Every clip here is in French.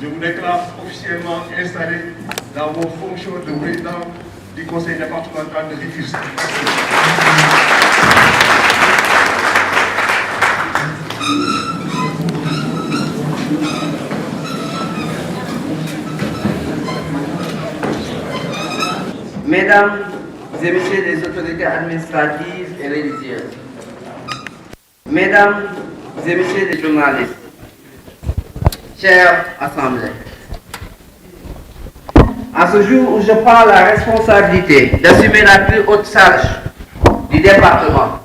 je vous déclare officiellement installé dans vos fonctions de président du conseil départemental de Rufisque. Mesdames et messieurs les autorités administratives et religieuses, mesdames et messieurs les journalistes, chers assemblées, à ce jour où je prends la responsabilité d'assumer la plus haute charge du département,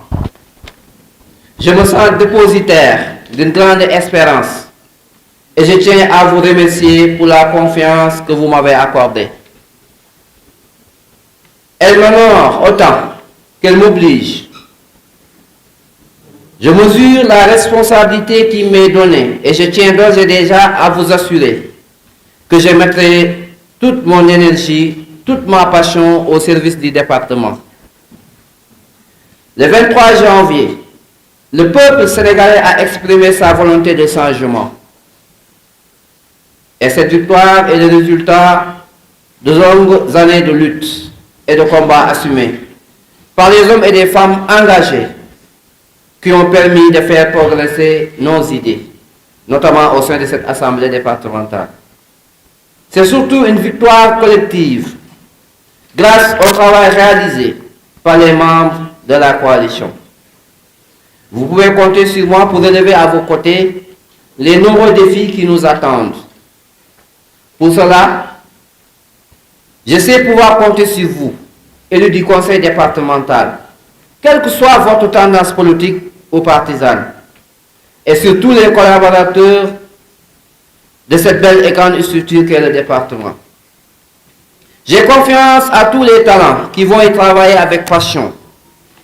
je me sens dépositaire d'une grande espérance et je tiens à vous remercier pour la confiance que vous m'avez accordée. Elle m'honore autant qu'elle m'oblige. Je mesure la responsabilité qui m'est donnée et je tiens d'ores et déjà à vous assurer que je mettrai toute mon énergie, toute ma passion au service du département. Le 23 janvier, le peuple sénégalais a exprimé sa volonté de changement. Et cette victoire est le résultat de longues années de lutte et de combats assumés par les hommes et des femmes engagés qui ont permis de faire progresser nos idées, notamment au sein de cette assemblée départementale. C'est surtout une victoire collective grâce au travail réalisé par les membres de la coalition. Vous pouvez compter sur moi pour relever à vos côtés les nombreux défis qui nous attendent. Pour cela, je sais pouvoir compter sur vous, élus du conseil départemental, quelle que soit votre tendance politique ou partisane, et sur tous les collaborateurs de cette belle et grande structure qu'est le département. J'ai confiance à tous les talents qui vont y travailler avec passion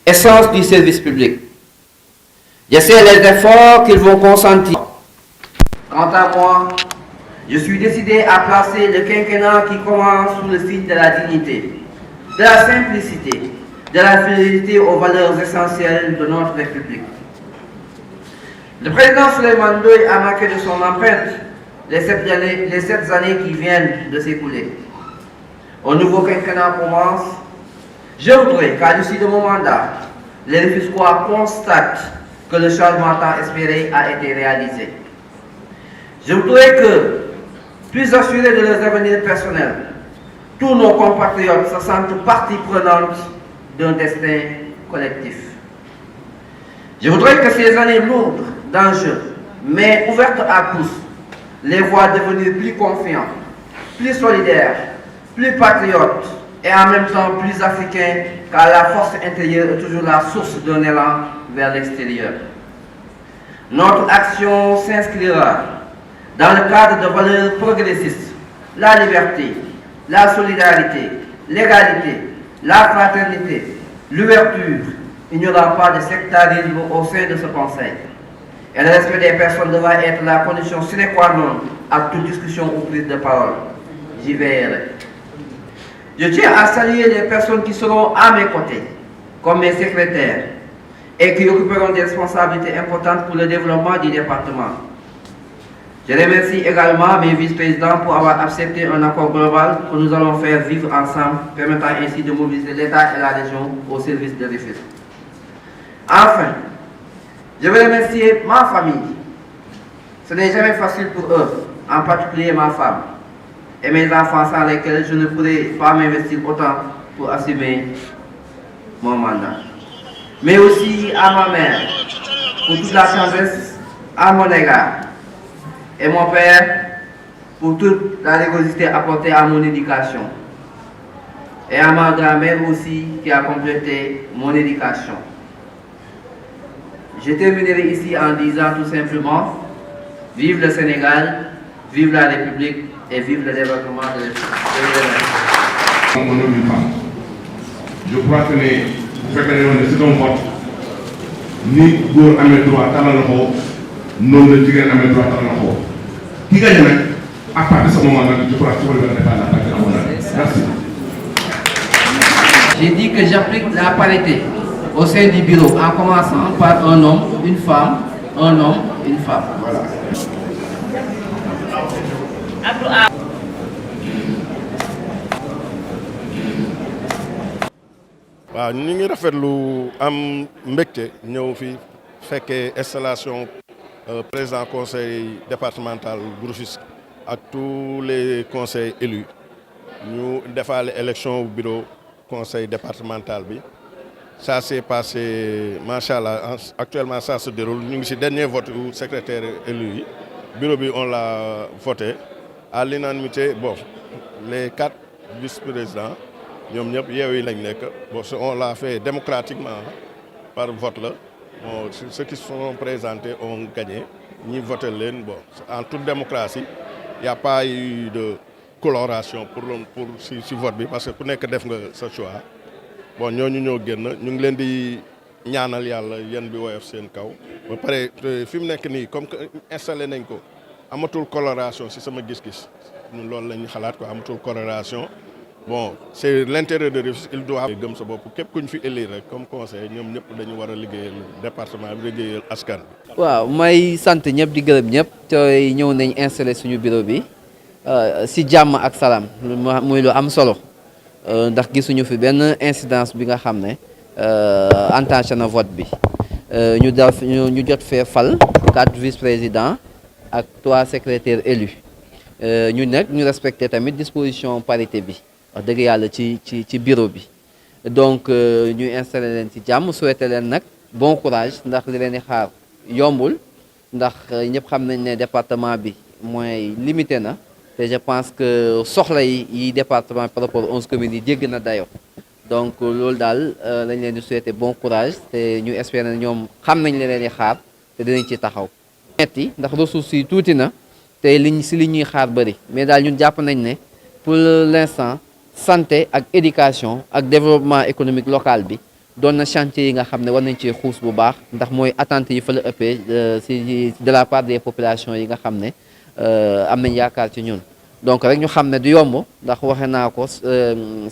et sens du service public. Je sais les efforts qu'ils vont consentir. Quant à moi, je suis décidé à placer le quinquennat qui commence sous le signe de la dignité, de la simplicité, de la fidélité aux valeurs essentielles de notre République. Le président Souleymane Ndoye a marqué de son empreinte les 7 années qui viennent de s'écouler. Au nouveau quinquennat commence. Je voudrais qu'à l'issue de mon mandat, les Rufisquois constatent que le changement tant espéré a été réalisé. Je voudrais que, plus assurés de leurs avenirs personnels, tous nos compatriotes se sentent partie prenante d'un destin collectif. Je voudrais que ces années lourdes d'enjeux, mais ouvertes à tous, les voient devenir plus confiants, plus solidaires, plus patriotes et en même temps plus africains, car la force intérieure est toujours la source d'un élan vers l'extérieur. Notre action s'inscrira dans le cadre de valeurs progressistes, la liberté, la solidarité, l'égalité, la fraternité, l'ouverture. Il n'y aura pas de sectarisme au sein de ce conseil. Et le respect des personnes devra être la condition sine qua non à toute discussion ou prise de parole. J'y veillerai. Je tiens à saluer les personnes qui seront à mes côtés, comme mes secrétaires, et qui occuperont des responsabilités importantes pour le développement du département. Je remercie également mes vice-présidents pour avoir accepté un accord global que nous allons faire vivre ensemble, permettant ainsi de mobiliser l'État et la région au service de Rufisque. Enfin, je veux remercier ma famille. Ce n'est jamais facile pour eux, en particulier ma femme et mes enfants sans lesquels je ne pourrais pas m'investir autant pour assumer mon mandat. Mais aussi à ma mère, pour toute la tendresse à mon égard, et mon père, pour toute la rigorosité apportée à mon éducation, et à ma grand-mère aussi, qui a complété mon éducation. Je terminerai ici en disant tout simplement, vive le Sénégal, vive la République et vive le développement de la République. Je crois que c'est un vote. Ni góor amee droit talal loxo noonu la jigéen amee droit talal loxo ki gagne nag à partir de ce moment là je crois que tu vas le faire la partie à mon avis. Merci. J'ai dit que j'applique la parité au sein du bureau en commençant par un homme, une femme, un homme, une femme. Voilà. waaw ñu ngi rafetlu am mbégte ñëw fi fekkee installation président conseil départemental bu Rufisque ak tous les conseils élus ñu defaale élection bureau conseil départemental bi ça s'est passé macha allah actuellement ça se déroule ñu ngi ci dernier vote u secrétaire élu yi bureau bi on l'a voté à l'unanimité. Bon, les 4 vice-présidents ñoom ñëpp Yewwi lañ nekk bon on l'a fait démocratiquement par vote la bon ceux qui sont présentés ont gagné ñi voté leen bon en toute démocratie il n'y a pas eu de coloration pour si vote bi parce que ku nekk def nga sa choix bon ñooñu ñoo génn ñu ngi leen di ñaanal yàlla yan bi woyof seen kaw ba pare fi mu nekk nii comme que installé nañ ko amatul coloration si sama gis-gis ñun loolu la ñu xalaat ko amatul coloration. Bon, c'est l'intérêt de Rufisque, il doit gëm sa bopp képp ku ñu fi élire rek comme conseil ñoom ñëpp dañu war a liggéeyal département bi liggéeyal askan bi. waaw may sant ñëpp di gërëm ñëpp tey ñëw nañ installé suñu bureau bi si jàmm ak salaam muy lu am solo ndax gisuñu fi benn incidence bi nga xam ne entaché na vote bi ñu jot fee fal 4 vice-présidents ak 3 secrétaires élus ñu nekk ñu respecté tamit disposition parité bi. wax dëgg yàlla ci bureau bi donc ñu installé leen ci jàmm souhaité leen nag bon courage ndax li leen di xaar yombul ndax ñëpp xam nañ ne département bi mooy limité na te je pense que soxla yi département par rapport 11 communes yi jégg na dayo donc loolu daal lañ leen di souhaité bon courage te ñu espérer ne ñoom xam nañ li leen di xaar te dinañ ci taxaw metti ndax ressources yi tuuti na te li ñuy xaar bëri mais daal ñun jàpp nañ ne pour l'instant santé ak éducation ak développement économique local bi doon na chantier yi nga xam ne war nañ ci xuus bu baax ndax mooy attente yi fa la ëppee de la part des populations yi nga xam ne am nañ yaakaar ci ñun donc rek ñu xam ne du yomb ndax waxe naa ko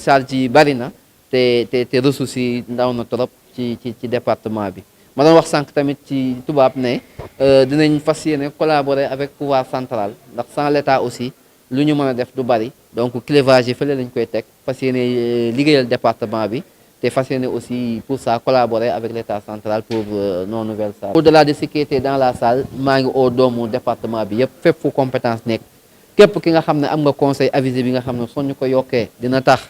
charge yi bari na te ressources yi ndaw na trop ci département bi ma doon wax sànq tamit ci tubaab ne dinañ fas yéene collaborer avec pouvoir central ndax sans l'État aussi lu ñu mën a def du bari donc clivage yi fële lañ koy teg fas yéene liggéeyal département bi te fas yéene aussi pour ça collaborer avec l'État central pour nos nouvelles salles. Au-delà de ce qui était dans la salle maa ngi oo doomu département bi yëpp fépp fu compétence nekk képp ki nga xam ne am nga conseil avisé bi nga xam ne soo ñu ko yokkee dina tax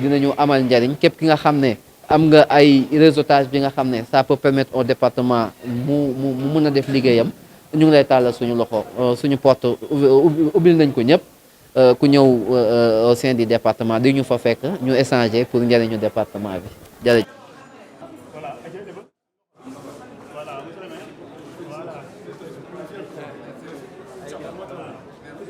dinañu amal njariñ képp ki nga xam ne am nga ay réseautage bi nga xam ne ça peut permettre au département mu mën a def liggéeyam ñu ngi lay tàllal suñu loxo suñu porte ubbil nañ ko ñëpp ku ñëw au sein du département di ñu fa fekk ñu échanger pour njëriñu département bi jërëjëf.